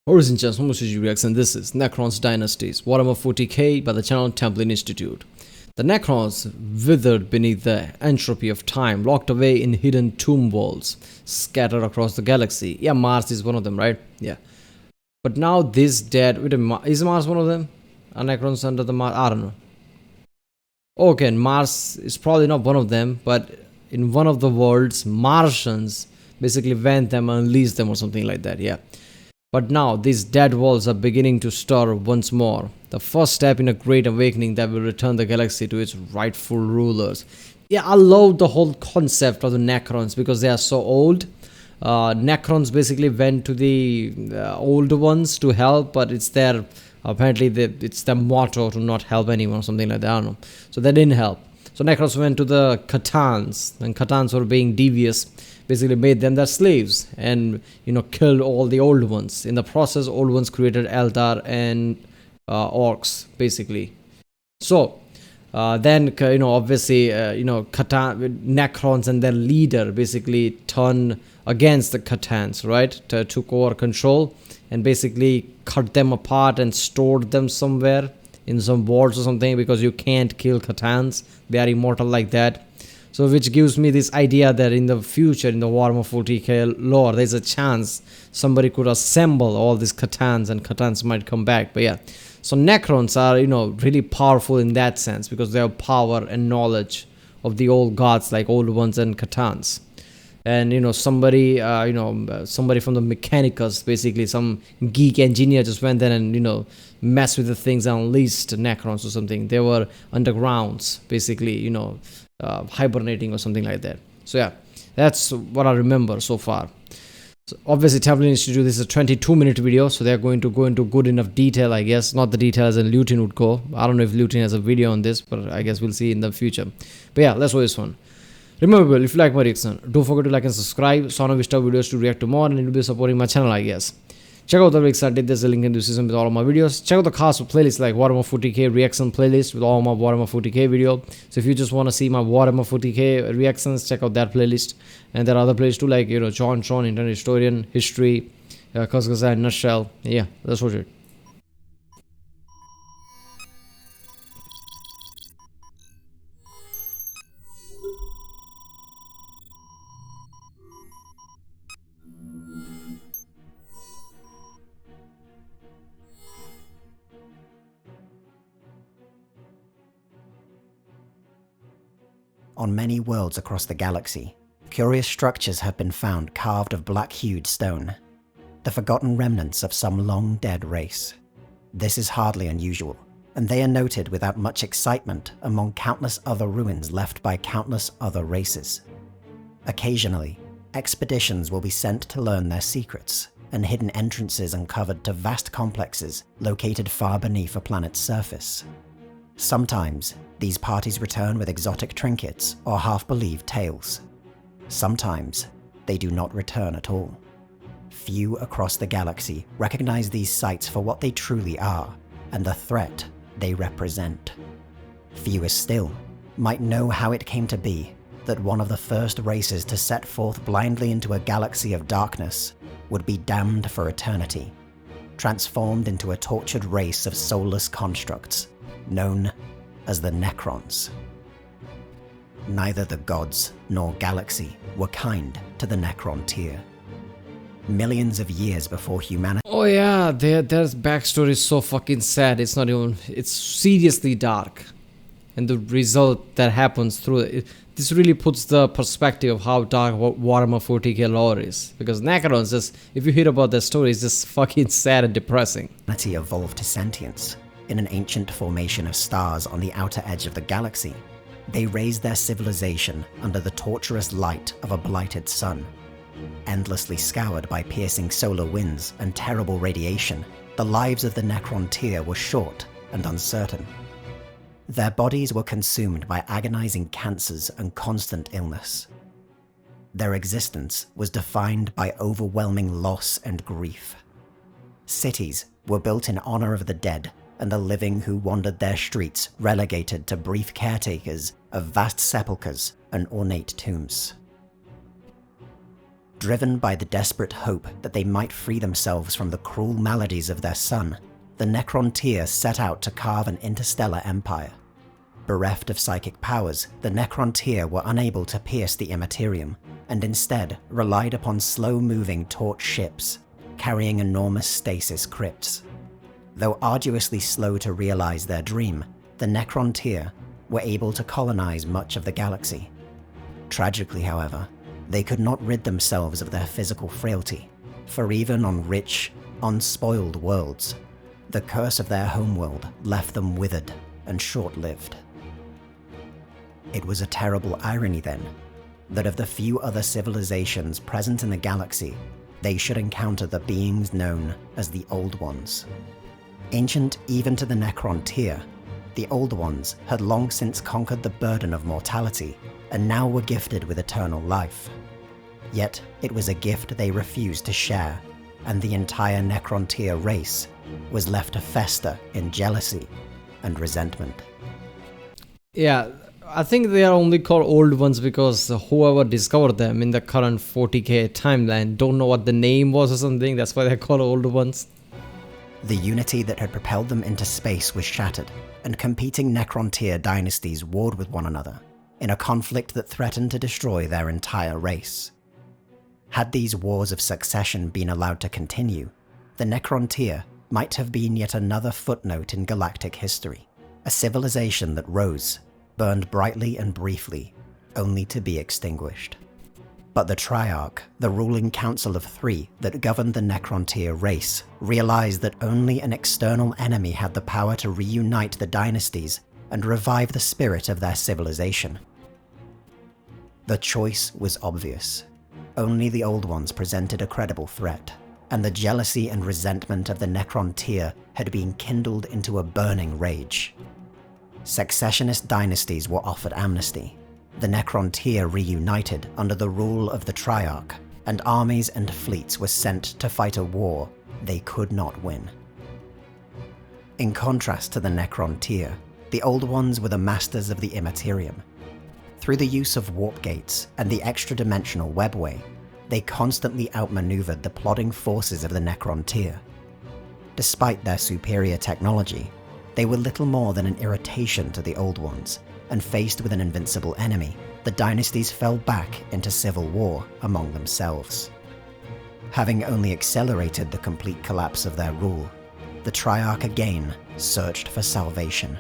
Ladies and gentlemen, and this is Necron's Dynasties, Warhammer 40k by the channel Templin Institute. The Necrons withered beneath the entropy of time, locked away in hidden tomb walls, scattered across the galaxy. Yeah, Mars is one of them, right? Yeah. But now this dead... is Mars one of them? Are Necrons under the Mars? I don't know. Okay, Mars is probably not one of them, but in one of the worlds, Martians basically went them and unleashed them or something like that, yeah. But now, these dead walls are beginning to stir once more. The first step in a great awakening that will return the galaxy to its rightful rulers. Yeah, I love the whole concept of the Necrons because they are so old. Necrons basically went to the old ones to help, but it's their, apparently it's their motto to not help anyone or something like that, I don't know. So they didn't help. So Necrons went to the C'tans, and C'tans were being devious. Basically made them their slaves and, you know, killed all the old ones. In the process, old ones created Eldar and orcs, basically. So, then, you know, obviously, Necrons and their leader basically turned against the C'tans, right? Took over control and basically cut them apart and stored them somewhere in some vaults or something because you can't kill C'tans. They are immortal like that. So which gives me this idea that in the future, in the Warhammer 40k lore, there's a chance somebody could assemble all these C'tans and C'tans might come back. But yeah, so Necrons are, you know, really powerful in that sense because they have power and knowledge of the old gods like old ones and C'tans. And, you know, somebody from the Mechanicus, basically some geek engineer just went there and, you know, messed with the things and unleashed Necrons or something. They were undergrounds, basically, you know, hibernating or something like that. So yeah, that's what I remember so far. So obviously Templin Institute, this is a 22-minute video, so they're going to go into good enough detail, I guess. Not the details and Lutin would go. I don't know if Lutin has a video on this, but I guess we'll see in the future. But yeah, let's watch this one. Remember, if you like my reaction, don't forget to like and subscribe. So I wish videos to react to more, and you'll be supporting my channel, I guess. Check out the links I did. There's a link in the description with all of my videos. Check out the cast of playlists like Warhammer 40k reaction playlist with all my Warhammer 40k video. So if you just want to see my Warhammer 40k reactions, check out that playlist. And there are other playlists too, like, you know, John, Internet Historian, History, Kazakhstan, Nutshell. Yeah, let's watch it. On many worlds across the galaxy, curious structures have been found carved of black-hued stone, the forgotten remnants of some long-dead race. This is hardly unusual, and they are noted without much excitement among countless other ruins left by countless other races. Occasionally, expeditions will be sent to learn their secrets, and hidden entrances uncovered to vast complexes located far beneath a planet's surface. Sometimes, these parties return with exotic trinkets or half-believed tales. Sometimes, they do not return at all. Few across the galaxy recognize these sites for what they truly are, and the threat they represent. Fewer still might know how it came to be that one of the first races to set forth blindly into a galaxy of darkness would be damned for eternity, transformed into a tortured race of soulless constructs, known as the Necrons. Neither the gods nor galaxy were kind to the Necrontyr. Millions of years before humanity... Oh yeah, their backstory is so fucking sad. It's not even... It's seriously dark. And the result that happens through it... This really puts the perspective of how dark Warhammer 40k lore is. Because Necrons, just, if you hear about their story, it's just fucking sad and depressing. Humanity evolved to sentience in an ancient formation of stars on the outer edge of the galaxy. They raised their civilization under the torturous light of a blighted sun. Endlessly scoured by piercing solar winds and terrible radiation, the lives of the Necrontyr were short and uncertain. Their bodies were consumed by agonizing cancers and constant illness. Their existence was defined by overwhelming loss and grief. Cities were built in honor of the dead, and the living who wandered their streets relegated to brief caretakers of vast sepulchres and ornate tombs. Driven by the desperate hope that they might free themselves from the cruel maladies of their sun, the Necrontyr set out to carve an interstellar empire. Bereft of psychic powers, the Necrontyr were unable to pierce the immaterium, and instead relied upon slow-moving torch ships, carrying enormous stasis crypts. Though arduously slow to realize their dream, the Necrontyr were able to colonize much of the galaxy. Tragically, however, they could not rid themselves of their physical frailty, for even on rich, unspoiled worlds, the curse of their homeworld left them withered and short-lived. It was a terrible irony, then, that of the few other civilizations present in the galaxy, they should encounter the beings known as the Old Ones. Ancient even to the Necrontyr, the Old Ones had long since conquered the burden of mortality and now were gifted with eternal life. Yet it was a gift they refused to share, and the entire Necrontyr race was left to fester in jealousy and resentment. Yeah, I think they are only called Old Ones because whoever discovered them in the current 40k timeline don't know what the name was or something, that's why they're called Old Ones. The unity that had propelled them into space was shattered, and competing Necrontyr dynasties warred with one another, in a conflict that threatened to destroy their entire race. Had these wars of succession been allowed to continue, the Necrontyr might have been yet another footnote in galactic history, a civilization that rose, burned brightly and briefly, only to be extinguished. But the Triarch, the ruling council of three that governed the Necrontyr race, realized that only an external enemy had the power to reunite the dynasties and revive the spirit of their civilization. The choice was obvious. Only the Old Ones presented a credible threat, and the jealousy and resentment of the Necrontyr had been kindled into a burning rage. Successionist dynasties were offered amnesty. The Necrontyr reunited under the rule of the Triarch, and armies and fleets were sent to fight a war they could not win. In contrast to the Necrontyr, the Old Ones were the masters of the Immaterium. Through the use of warp gates and the extra-dimensional webway, they constantly outmaneuvered the plodding forces of the Necrontyr. Despite their superior technology, they were little more than an irritation to the Old Ones, and faced with an invincible enemy, the dynasties fell back into civil war among themselves. Having only accelerated the complete collapse of their rule, the Triarch again searched for salvation.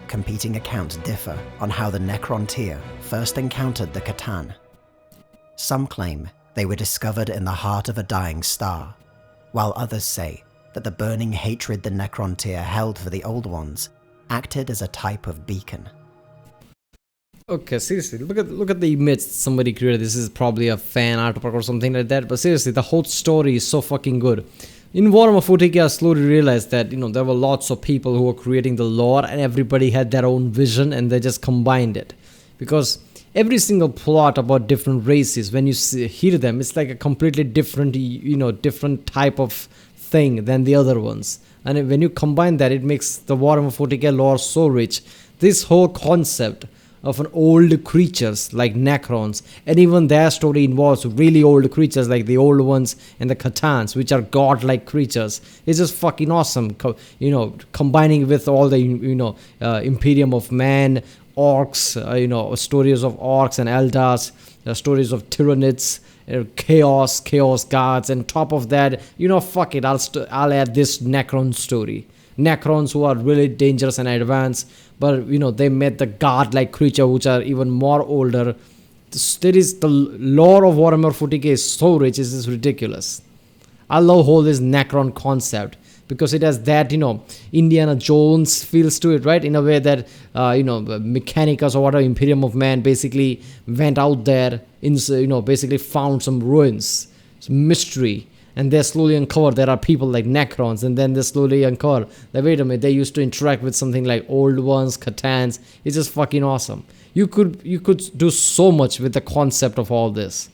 Competing accounts differ on how the Necrontyr first encountered the C'tan. Some claim they were discovered in the heart of a dying star, while others say that the burning hatred the Necrontyr held for the Old Ones acted as a type of beacon. Okay, seriously, look at the image somebody created. This is probably a fan artwork or something like that, but seriously, the whole story is so fucking good. In Warhammer 40k, I slowly realized that, there were lots of people who were creating the lore and everybody had their own vision and they just combined it. Because every single plot about different races, when you hear them, it's like a completely different, different type of thing than the other ones. And when you combine that, it makes the Warhammer 40k lore so rich. This whole concept of an old creatures like Necrons, and even their story involves really old creatures like the Old Ones and the C'tans, which are godlike creatures. It's just fucking awesome, combining with all the Imperium of Man, orcs, stories of orcs and eldars, stories of Tyranids, chaos guards, and top of that, fuck it, I'll add this Necron story. Necrons who are really dangerous and advanced, but they met the god-like creature which are even more older. The lore of Warhammer 40k is so rich, it's just ridiculous. I love whole this Necron concept because it has that Indiana Jones feels to it, right? In a way that Mechanicus or whatever Imperium of Man basically went out there basically found some ruins, some mystery. And they slowly uncover there are people like Necrons, and then they slowly uncover that, wait a minute, they used to interact with something like Old Ones, C'tans. It's just fucking awesome. You could do so much with the concept of all this.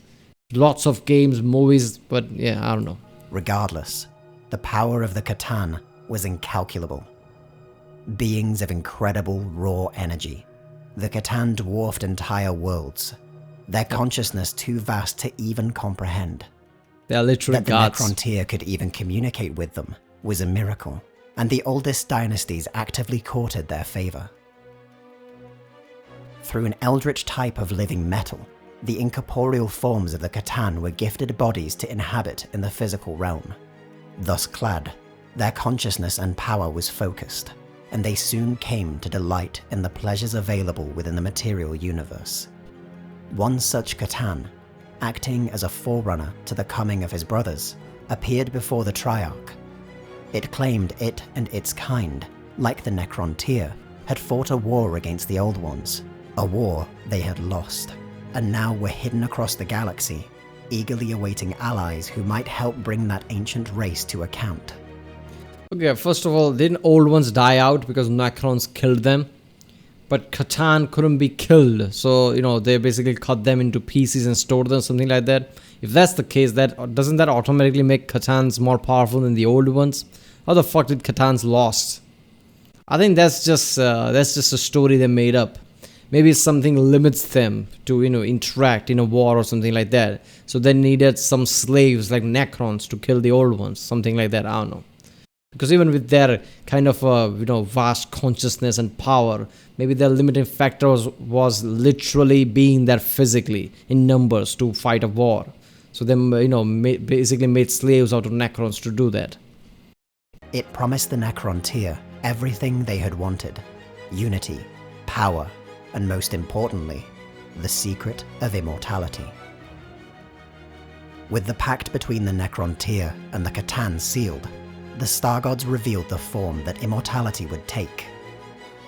Lots of games, movies, but yeah, I don't know. Regardless, the power of the C'tan was incalculable. Beings of incredible raw energy, the C'tan dwarfed entire worlds. their consciousness too vast to even comprehend. They are literally That the gods. Necrontyr could even communicate with them was a miracle, and the oldest dynasties actively courted their favor. Through an eldritch type of living metal, the incorporeal forms of the C'tan were gifted bodies to inhabit in the physical realm. Thus clad, their consciousness and power was focused, and they soon came to delight in the pleasures available within the material universe. One such C'tan, acting as a forerunner to the coming of his brothers, appeared before the Triarch. It claimed it and its kind, like the Necrontyr, had fought a war against the Old Ones, a war they had lost, and now were hidden across the galaxy, eagerly awaiting allies who might help bring that ancient race to account. Okay, first of all, didn't Old Ones die out because Necrons killed them? But C'tan couldn't be killed, so, they basically cut them into pieces and stored them, something like that. If that's the case, doesn't that automatically make C'tans more powerful than the old ones? How the fuck did C'tans lost? I think that's just a story they made up. Maybe something limits them to, interact in a war or something like that. So they needed some slaves like Necrons to kill the old ones, something like that, I don't know. Because even with their kind of, vast consciousness and power, maybe their limiting factor was literally being there physically in numbers to fight a war. So they, basically made slaves out of Necrons to do that. It promised the Necrontyr everything they had wanted: unity, power, and most importantly, the secret of immortality. With the pact between the Necrontyr and the C'tan sealed, the Star Gods revealed the form that immortality would take.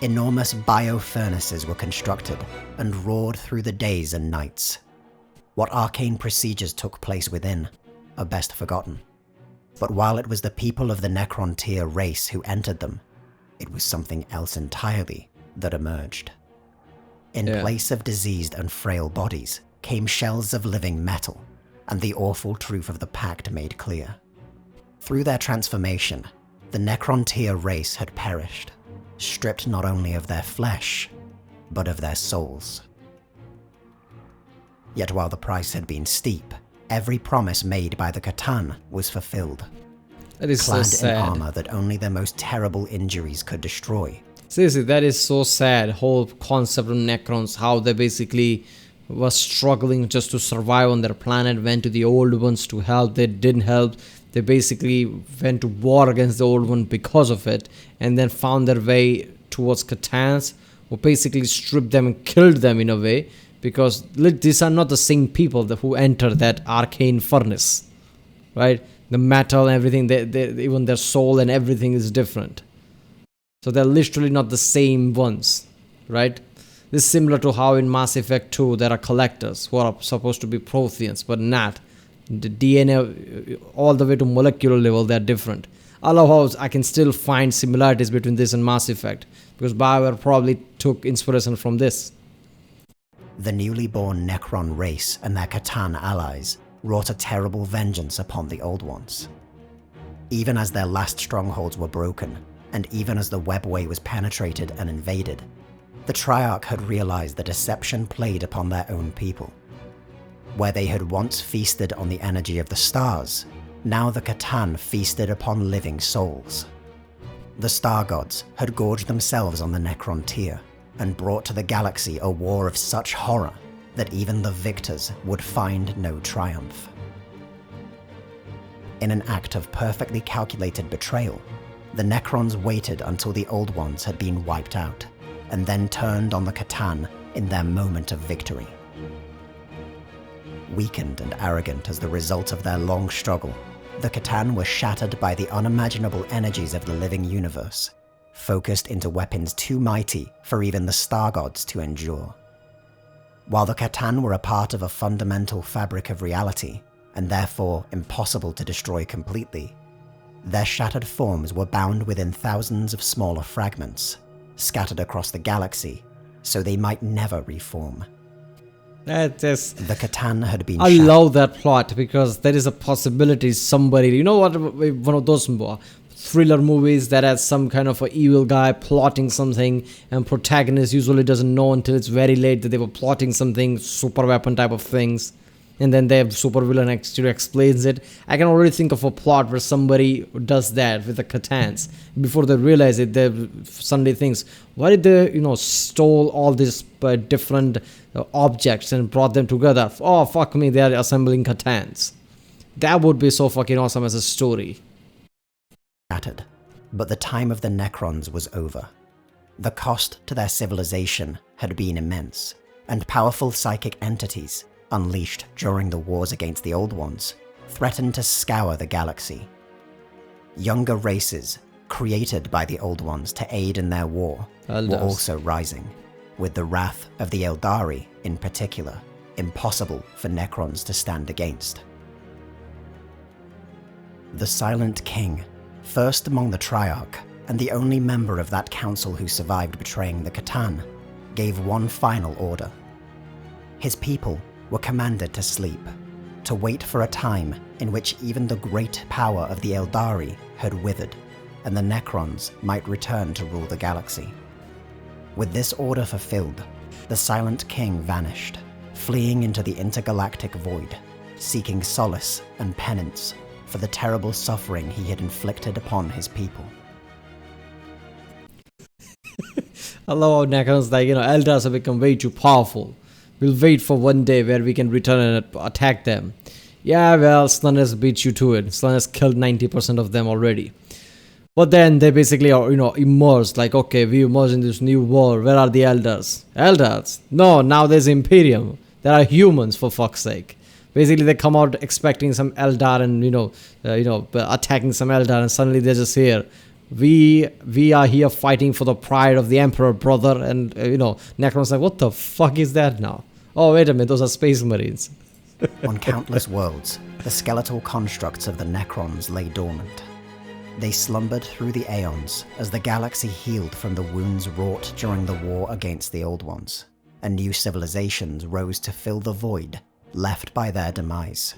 Enormous bio-furnaces were constructed and roared through the days and nights. What arcane procedures took place within are best forgotten. But while it was the people of the Necrontyr race who entered them, it was something else entirely that emerged. In place of diseased and frail bodies came shells of living metal, and the awful truth of the pact made clear. Through their transformation, the Necrontyr race had perished, stripped not only of their flesh, but of their souls. Yet while the price had been steep, every promise made by the C'tan was fulfilled. That is clad so sad. in armor that only the most terrible injuries could destroy. Seriously, that is so sad. Whole concept of Necrons, how they basically were struggling just to survive on their planet, went to the old ones to help. They didn't help. They basically went to war against the old one because of it, and then found their way towards C'tans, who basically stripped them and killed them in a way, because these are not the same people who enter that arcane furnace, right? The metal and everything, even their soul and everything is different. So they're literally not the same ones, right? This is similar to how in Mass Effect 2 there are collectors who are supposed to be Protheans, but not. The DNA, all the way to molecular level, they're different. I love how I can still find similarities between this and Mass Effect, because BioWare probably took inspiration from this. The newly born Necron race and their C'tan allies wrought a terrible vengeance upon the Old Ones. Even as their last strongholds were broken, and even as the webway was penetrated and invaded, the Triarch had realized the deception played upon their own people. Where they had once feasted on the energy of the stars, now the C'tan feasted upon living souls. The Star Gods had gorged themselves on the Necrontyr, and brought to the galaxy a war of such horror that even the victors would find no triumph. In an act of perfectly calculated betrayal, the Necrons waited until the Old Ones had been wiped out, and then turned on the C'tan in their moment of victory. Weakened and arrogant as the result of their long struggle, the C'tan were shattered by the unimaginable energies of the living universe, focused into weapons too mighty for even the Star Gods to endure. While the C'tan were a part of a fundamental fabric of reality, and therefore impossible to destroy completely, their shattered forms were bound within thousands of smaller fragments, scattered across the galaxy, so they might never reform. The C'tan had been love that plot, because there is a possibility somebody, one of those thriller movies that has some kind of a evil guy plotting something, and protagonist usually doesn't know until it's very late that they were plotting something, super weapon type of things, and then their super villain actually explains it. I can already think of a plot where somebody does that with the C'tans. Before they realize it, they suddenly thinks, why did they, stole all these different objects and brought them together? Oh, fuck me, they are assembling C'tans. That would be so fucking awesome as a story. Shattered, but the time of the Necrons was over. The cost to their civilization had been immense, and powerful psychic entities, unleashed during the wars against the Old Ones, threatened to scour the galaxy. Younger races, created by the Old Ones to aid in their war, were also rising, with the wrath of the Eldari, in particular, impossible for Necrons to stand against. The Silent King, first among the Triarch, and the only member of that council who survived betraying the C'tan, gave one final order. His people were commanded to sleep, to wait for a time in which even the great power of the Eldari had withered, and the Necrons might return to rule the galaxy. With this order fulfilled, the Silent King vanished, fleeing into the intergalactic void, seeking solace and penance for the terrible suffering he had inflicted upon his people. I love how Necrons Eldars have become way too powerful. We'll wait for one day where we can return and attack them. Yeah, well, Slaanesh beat you to it. Slaanesh killed 90% of them already. But then they basically are, immersed. Like, okay, we immersed in this new world. Where are the Eldars? Eldars? No, now there's Imperium. There are humans, for fuck's sake. Basically, they come out expecting some Eldar and, attacking some Eldar, and suddenly they're just here. We are here fighting for the pride of the Emperor, brother. And, Necron's like, what the fuck is that now? Oh, wait a minute, those are Space Marines. On countless worlds, the skeletal constructs of the Necrons lay dormant. They slumbered through the Aeons as the galaxy healed from the wounds wrought during the war against the Old Ones, and new civilizations rose to fill the void left by their demise.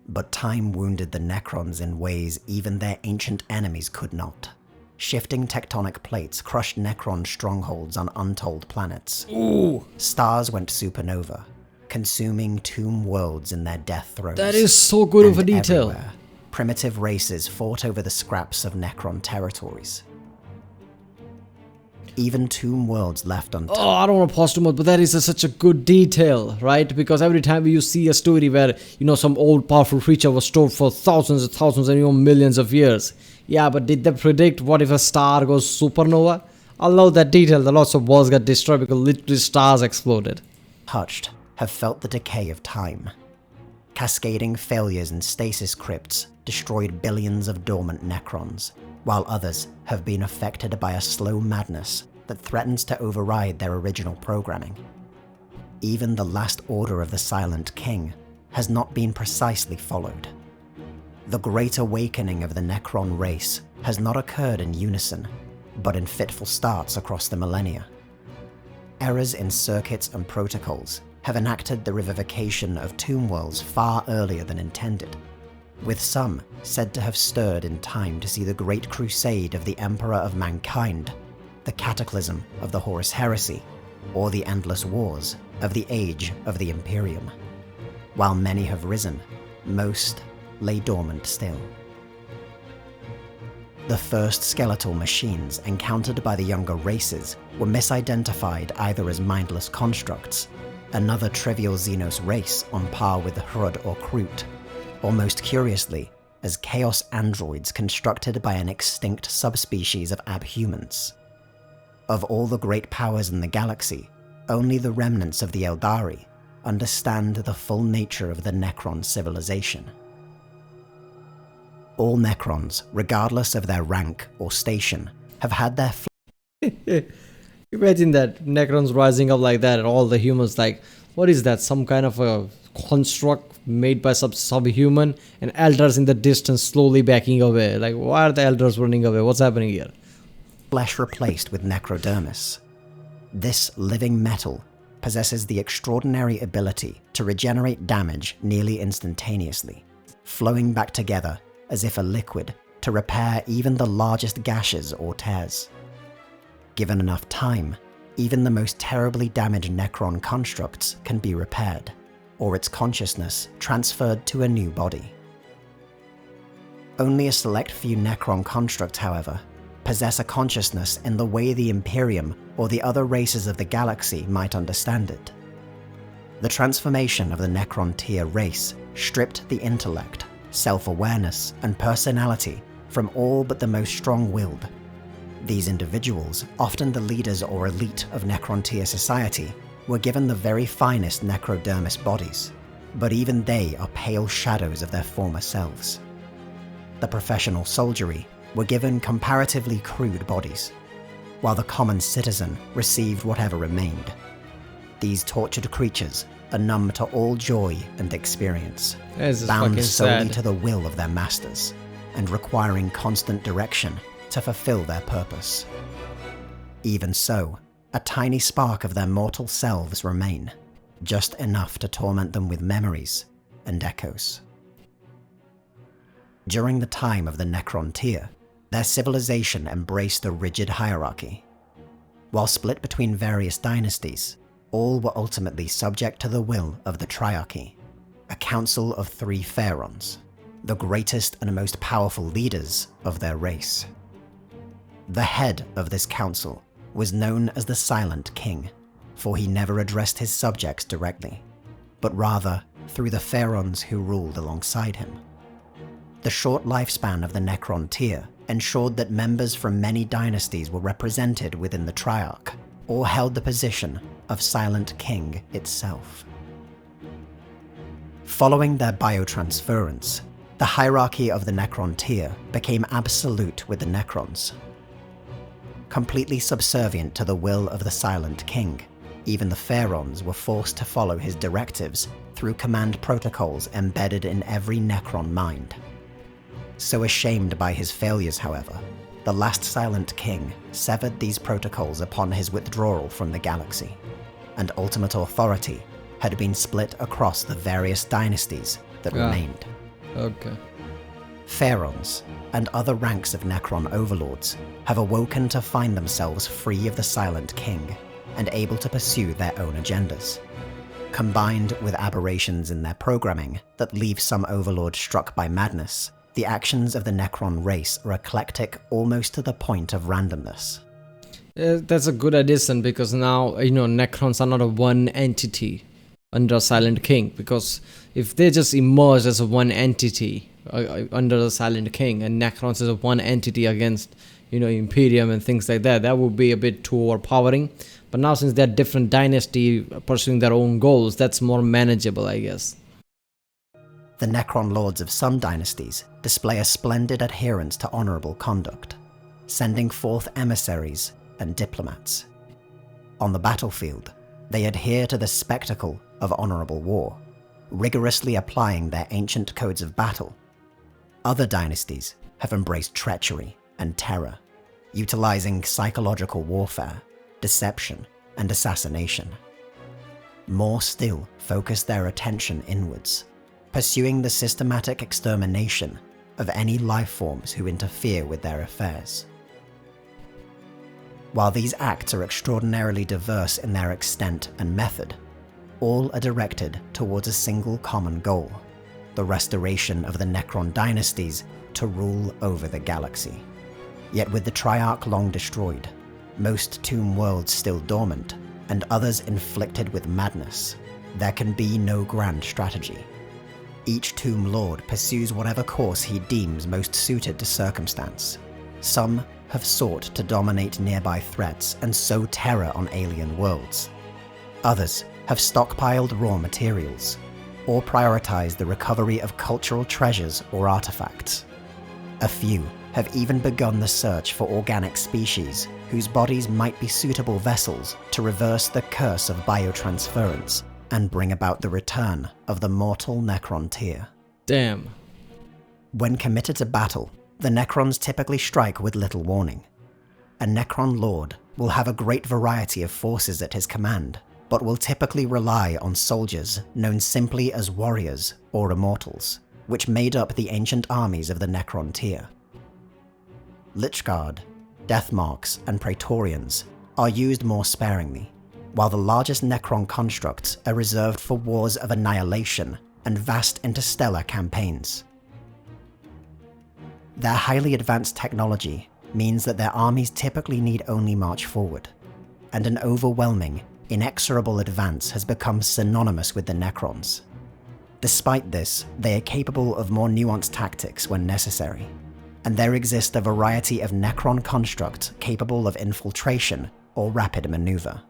But time wounded the Necrons in ways even their ancient enemies could not. Shifting tectonic plates crushed Necron strongholds on untold planets. Ooh. Stars went supernova, consuming tomb worlds in their death throes. That is so good of a detail. Everywhere, primitive races fought over the scraps of Necron territories. Even tomb worlds left untouched. Oh, I don't want to pause too much, but that is such a good detail, right? Because every time you see a story where, some old powerful creature was stored for thousands and even millions of years. Yeah, but did they predict what if a star goes supernova? I love that detail that lots of worlds got destroyed because literally stars exploded. Touched have felt the decay of time. Cascading failures in stasis crypts destroyed billions of dormant Necrons, while others have been affected by a slow madness that threatens to override their original programming. Even the last order of the Silent King has not been precisely followed. The great awakening of the Necron race has not occurred in unison, but in fitful starts across the millennia. Errors in circuits and protocols have enacted the revivification of tomb worlds far earlier than intended, with some said to have stirred in time to see the great crusade of the Emperor of Mankind, the cataclysm of the Horus Heresy, or the endless wars of the Age of the Imperium. While many have risen, most lay dormant still. The first skeletal machines encountered by the younger races were misidentified either as mindless constructs, another trivial Xenos race on par with the Hrud or Kroot, or most curiously, as chaos androids constructed by an extinct subspecies of abhumans. Of all the great powers in the galaxy, only the remnants of the Eldari understand the full nature of the Necron civilization. All Necrons, regardless of their rank or station, have had their Imagine that, Necrons rising up like that and all the humans like, what is that, some kind of a construct made by some subhuman, and Eldars in the distance slowly backing away. Like, why are the Eldars running away? What's happening here? flesh replaced with necrodermis. This living metal possesses the extraordinary ability to regenerate damage nearly instantaneously, flowing back together as if a liquid to repair even the largest gashes or tears. Given enough time, even the most terribly damaged Necron constructs can be repaired, or its consciousness transferred to a new body. Only a select few Necron constructs, however, possess a consciousness in the way the Imperium or the other races of the galaxy might understand it. The transformation of the Necrontyr race stripped the intellect, self-awareness, and personality from all but the most strong-willed. These individuals, often the leaders or elite of Necrontyr society, were given the very finest necrodermis bodies, but even they are pale shadows of their former selves. The professional soldiery were given comparatively crude bodies, while the common citizen received whatever remained. These tortured creatures are numb to all joy and experience, bound solely to the will of their masters, and requiring constant direction to fulfill their purpose. Even so, a tiny spark of their mortal selves remain, just enough to torment them with memories and echoes. During the time of the Necrontyr, their civilization embraced a rigid hierarchy. While split between various dynasties, all were ultimately subject to the will of the Triarchy, a council of 3 pharaons, the greatest and most powerful leaders of their race. The head of this council was known as the Silent King, for he never addressed his subjects directly, but rather through the pharaons who ruled alongside him. The short lifespan of the Necrontyr ensured that members from many dynasties were represented within the Triarch, or held the position of Silent King itself. Following their biotransference, the hierarchy of the Necrontyr became absolute with the Necrons. Completely subservient to the will of the Silent King, even the pharaons were forced to follow his directives through command protocols embedded in every Necron mind. So ashamed by his failures, however, the last Silent King severed these protocols upon his withdrawal from the galaxy, and ultimate authority had been split across the various dynasties that remained. Okay. Pharaons and other ranks of Necron overlords have awoken to find themselves free of the Silent King and able to pursue their own agendas. Combined with aberrations in their programming that leave some overlords struck by madness, the actions of the Necron race are eclectic almost to the point of randomness. That's a good addition, because now, Necrons are not a one entity under Silent King, because if they just emerge as a one entity under the Silent King, and Necrons is a one entity against, Imperium and things like that, that would be a bit too overpowering. But now, since they're different dynasty pursuing their own goals, that's more manageable, I guess. The Necron lords of some dynasties display a splendid adherence to honorable conduct, sending forth emissaries and diplomats. On the battlefield, they adhere to the spectacle of honorable war, rigorously applying their ancient codes of battle. Other dynasties have embraced treachery and terror, utilizing psychological warfare, deception, and assassination. More still focus their attention inwards, pursuing the systematic extermination of any life forms who interfere with their affairs. While these acts are extraordinarily diverse in their extent and method, all are directed towards a single common goal: the restoration of the Necron Dynasties to rule over the galaxy. Yet with the Triarch long destroyed, most tomb worlds still dormant, and others inflicted with madness, there can be no grand strategy. Each tomb lord pursues whatever course he deems most suited to circumstance. Some have sought to dominate nearby threats and sow terror on alien worlds. Others have stockpiled raw materials, or prioritized the recovery of cultural treasures or artifacts. A few have even begun the search for organic species whose bodies might be suitable vessels to reverse the curse of biotransference and bring about the return of the mortal Necrontyr. Damn. When committed to battle, the Necrons typically strike with little warning. A Necron Lord will have a great variety of forces at his command, but will typically rely on soldiers known simply as warriors or immortals, which made up the ancient armies of the Necrontyr. Lichguard, Deathmarks, and Praetorians are used more sparingly, while the largest Necron constructs are reserved for wars of annihilation and vast interstellar campaigns. Their highly advanced technology means that their armies typically need only march forward, and an overwhelming, inexorable advance has become synonymous with the Necrons. Despite this, they are capable of more nuanced tactics when necessary, and there exist a variety of Necron constructs capable of infiltration or rapid maneuver.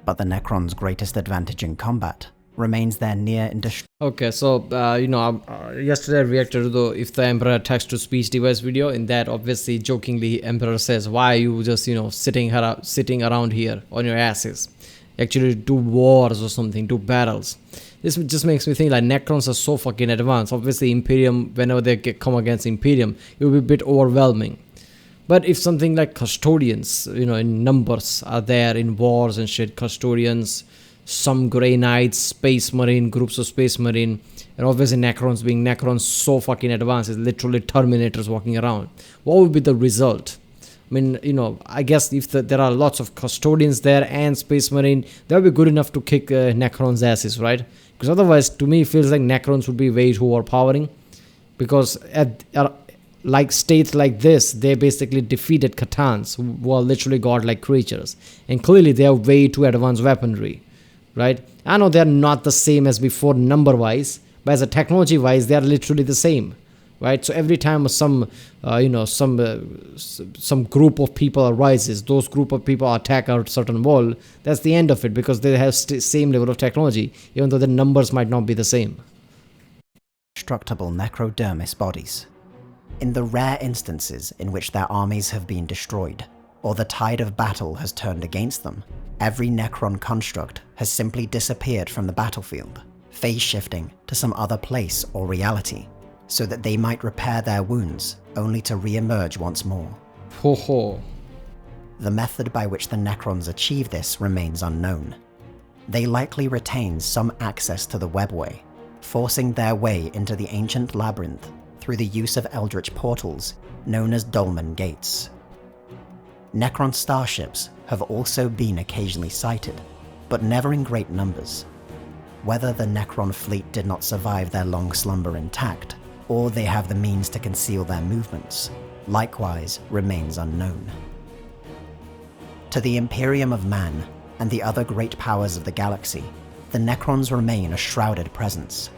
But the Necrons' greatest advantage in combat remains their near indestructible. Okay, so yesterday I reacted to the if the Emperor text-to-speech device video. In that, obviously, jokingly, Emperor says, "Why are you just sitting around here on your asses? Actually, do wars or something, do battles." This just makes me think like Necrons are so fucking advanced. Obviously, Imperium, whenever they come against Imperium, it will be a bit overwhelming. But if something like Custodians, in numbers are there in wars and shit, Custodians, some Grey Knights, Space Marine, groups of Space Marine, and obviously Necrons being Necrons so fucking advanced, it's literally Terminators walking around. What would be the result? I mean, I guess if there are lots of Custodians there and Space Marine, that would be good enough to kick Necrons' asses, right? Because otherwise, to me, it feels like Necrons would be way too overpowering. Because like states like this, they basically defeated C'tans, who are literally godlike creatures. And clearly, they have way too advanced weaponry, right? I know they're not the same as before number-wise, but as a technology-wise, they are literally the same, right? So every time some group of people arises, those group of people attack a certain wall, that's the end of it, because they have same level of technology, even though the numbers might not be the same. Indestructible necrodermis bodies. In the rare instances in which their armies have been destroyed, or the tide of battle has turned against them, every Necron construct has simply disappeared from the battlefield, phase-shifting to some other place or reality, so that they might repair their wounds, only to re-emerge once more. Ho ho. The method by which the Necrons achieve this remains unknown. They likely retain some access to the webway, forcing their way into the ancient labyrinth through the use of eldritch portals known as Dolmen Gates. Necron starships have also been occasionally sighted, but never in great numbers. Whether the Necron fleet did not survive their long slumber intact, or they have the means to conceal their movements, likewise remains unknown. To the Imperium of Man and the other great powers of the galaxy, the Necrons remain a shrouded presence.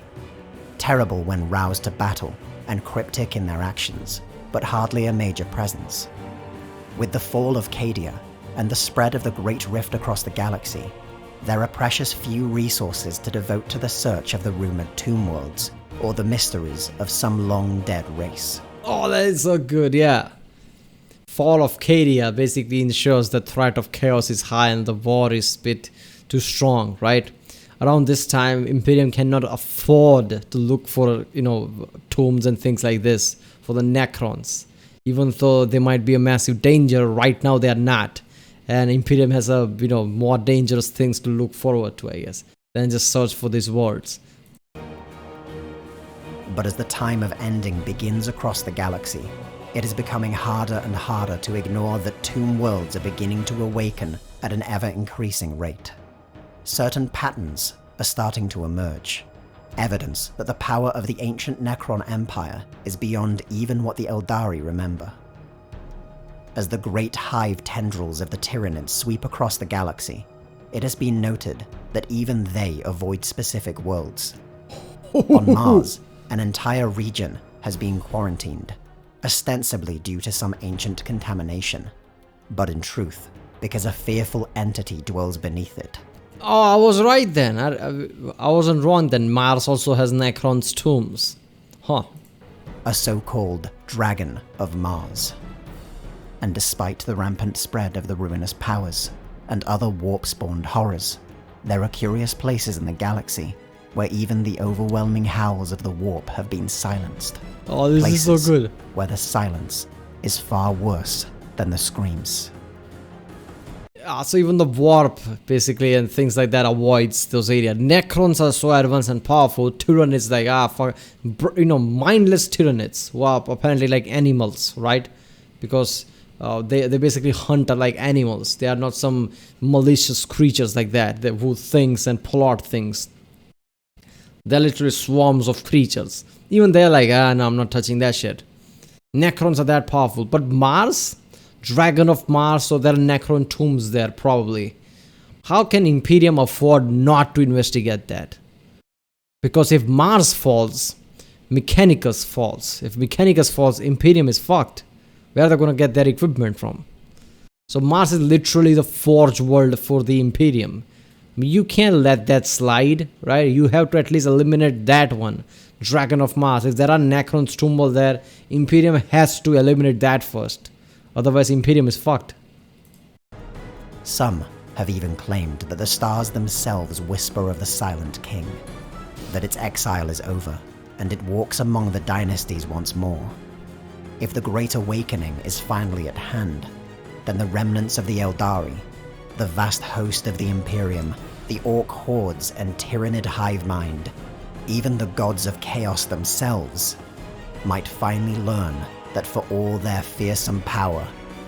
Terrible when roused to battle and cryptic in their actions, but hardly a major presence. With the fall of Cadia and the spread of the Great Rift across the galaxy, there are precious few resources to devote to the search of the rumored tomb worlds or the mysteries of some long-dead race. Oh, that is so good, yeah. Fall of Cadia basically ensures the threat of chaos is high and the war is a bit too strong, right? Around this time, Imperium cannot afford to look for, tombs and things like this for the Necrons. Even though they might be a massive danger, right now they are not. And Imperium has more dangerous things to look forward to, I guess, than just search for these words. But as the time of ending begins across the galaxy, it is becoming harder and harder to ignore that tomb worlds are beginning to awaken at an ever-increasing rate. Certain patterns are starting to emerge, evidence that the power of the ancient Necron Empire is beyond even what the Eldari remember. As the great hive tendrils of the Tyranids sweep across the galaxy, it has been noted that even they avoid specific worlds. On Mars, an entire region has been quarantined, ostensibly due to some ancient contamination, but in truth, because a fearful entity dwells beneath it. Oh, I was right then. I wasn't wrong then. Mars also has Necron's tombs. Huh. A so-called Dragon of Mars. And despite the rampant spread of the ruinous powers and other warp-spawned horrors, there are curious places in the galaxy where even the overwhelming howls of the warp have been silenced. Oh, this is so good. Where the silence is far worse than the screams. So even the warp, basically, and things like that avoids those areas. Necrons are so advanced and powerful. Tyranids, like, mindless Tyranids, who are apparently like animals, right? Because they basically hunt like animals. They are not some malicious creatures like that who thinks and plot things. They're literally swarms of creatures. Even they're like, no, I'm not touching that shit. Necrons are that powerful. But Mars? Dragon of Mars, so there are Necron tombs there, probably. How can Imperium afford not to investigate that? Because if Mars falls, Mechanicus falls. If Mechanicus falls, Imperium is fucked. Where are they going to get their equipment from? So Mars is literally the forge world for the Imperium. I mean, you can't let that slide, right? You have to at least eliminate that one. Dragon of Mars. If there are Necrons tomb there, Imperium has to eliminate that first. Otherwise, Imperium is fucked. Some have even claimed that the stars themselves whisper of the Silent King, that its exile is over, and it walks among the dynasties once more. If the Great Awakening is finally at hand, then the remnants of the Eldari, the vast host of the Imperium, the Orc hordes and Tyranid hive mind, even the gods of chaos themselves, might finally learn that for all their fearsome power,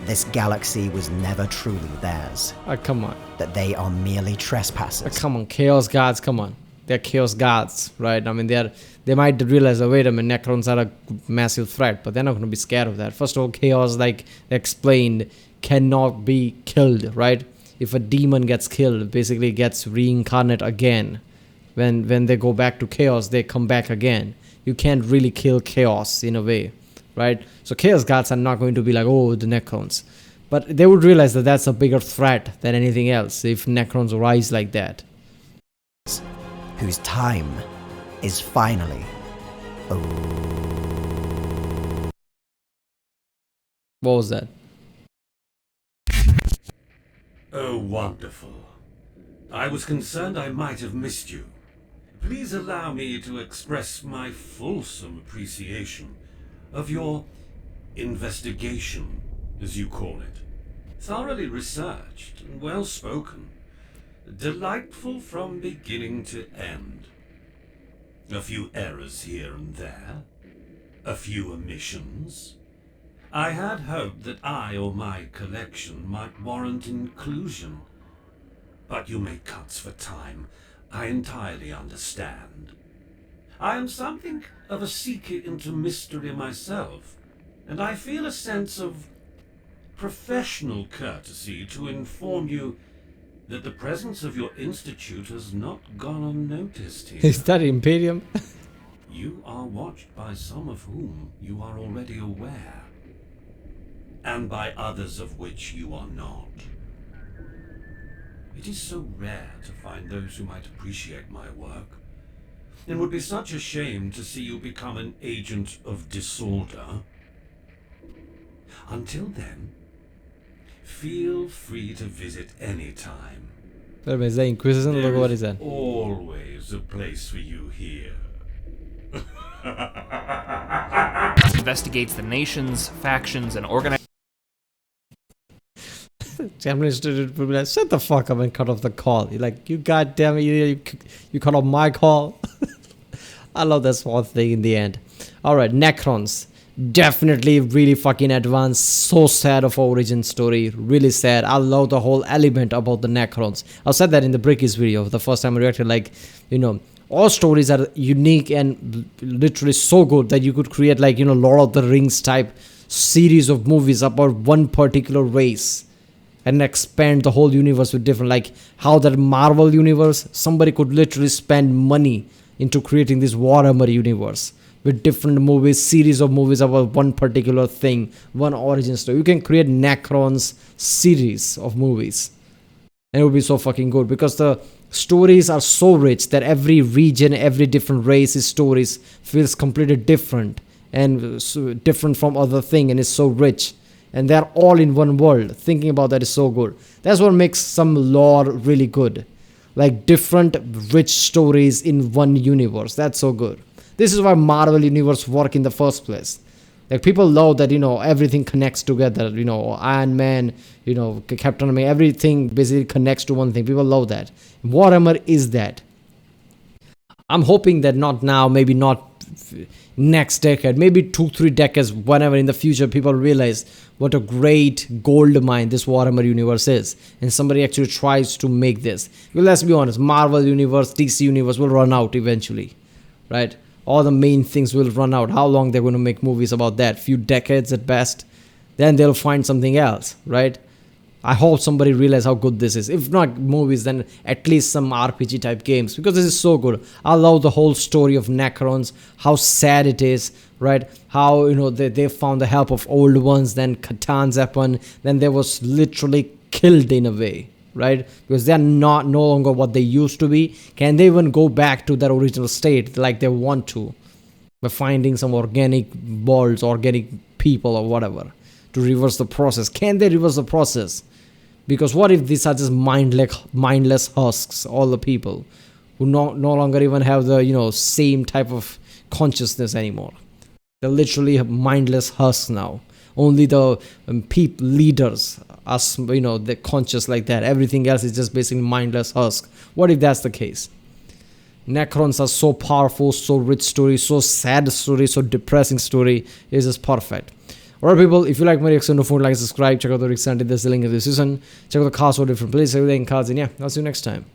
this galaxy was never truly theirs. Come on. That they are merely trespassers. Come on, Chaos Gods, come on. They're Chaos Gods, right? I mean, they might realize, oh, wait a minute, Necrons are a massive threat, but they're not going to be scared of that. First of all, Chaos, like explained, cannot be killed, right? If a demon gets killed, basically gets reincarnate again. When they go back to Chaos, they come back again. You can't really kill Chaos in a way. Right? So Chaos Gods are not going to be like, oh, the Necrons. But they would realize that that's a bigger threat than anything else if Necrons rise like that. Whose time is finally over. What was that? Oh, wonderful. I was concerned I might have missed you. Please allow me to express my fulsome appreciation of your investigation, as you call it. Thoroughly researched and well spoken. Delightful from beginning to end. A few errors here and there. A few omissions. I had hoped that I or my collection might warrant inclusion. But you make cuts for time. I entirely understand. I am something of a seeker into mystery myself, and I feel a sense of professional courtesy to inform you that the presence of your institute has not gone unnoticed here. Is that Imperium? You are watched by some of whom you are already aware, and by others of which you are not. It is so rare to find those who might appreciate my work. It would be such a shame to see you become an agent of disorder. Until then, feel free to visit any time. Wait a minute, is that Inquisition? Look, what is that? Always a place for you here. Investigates the nations, factions, and organizations. Japanese student would be like, shut the fuck up and cut off the call. You're like, you goddamn it, you cut off my call. I love that small thing in the end. Alright, Necrons. Definitely really fucking advanced. So sad of origin story. Really sad. I love the whole element about the Necrons. I said that in the Brickies video. The first time I reacted, like, all stories are unique and literally so good that you could create like, Lord of the Rings type series of movies about one particular race. And expand the whole universe with different, like how that Marvel universe, somebody could literally spend money into creating this Warhammer universe with different movies, series of movies about one particular thing, one origin story. You can create Necrons series of movies, and it would be so fucking good because the stories are so rich that every region, every different race's stories feels completely different and so different from other thing, and it's so rich. And they're all in one world. Thinking about that is so good. That's what makes some lore really good. Like different rich stories in one universe. That's so good. This is why Marvel universe work in the first place. Like people love that, everything connects together, Iron Man, Captain America, everything basically connects to one thing. People love that. Warhammer is that. I'm hoping that not now, maybe not next decade, maybe 2-3 decades, whenever in the future people realize what a great gold mine this Warhammer universe is, and somebody actually tries to make this. Well, let's be honest, Marvel universe, DC universe will run out eventually, right? All the main things will run out. How long they're going to make movies about that? Few decades at best. Then they'll find something else, right? I hope somebody realize how good this is. If not movies, then at least some RPG type games, because this is so good. I love the whole story of Necrons, how sad it is, right? How, they found the help of old ones, then C'tan's happened, then they was literally killed in a way, right? Because they're no longer what they used to be. Can they even go back to their original state like they want to? By finding some organic balls, organic people or whatever to reverse the process. Can they reverse the process? Because what if these are just mindless husks, all the people who no longer even have the, same type of consciousness anymore. They're literally mindless husks now. Only the leaders are, they're conscious like that. Everything else is just basically mindless husk. What if that's the case? Necrons are so powerful, so rich story, so sad story, so depressing story. It's just perfect. Alright people, if you like my reaction, don't forget to like and subscribe. Check out the reaction, there's the link in the description. Check out the cards for different places, everything cards, and yeah, I'll see you next time.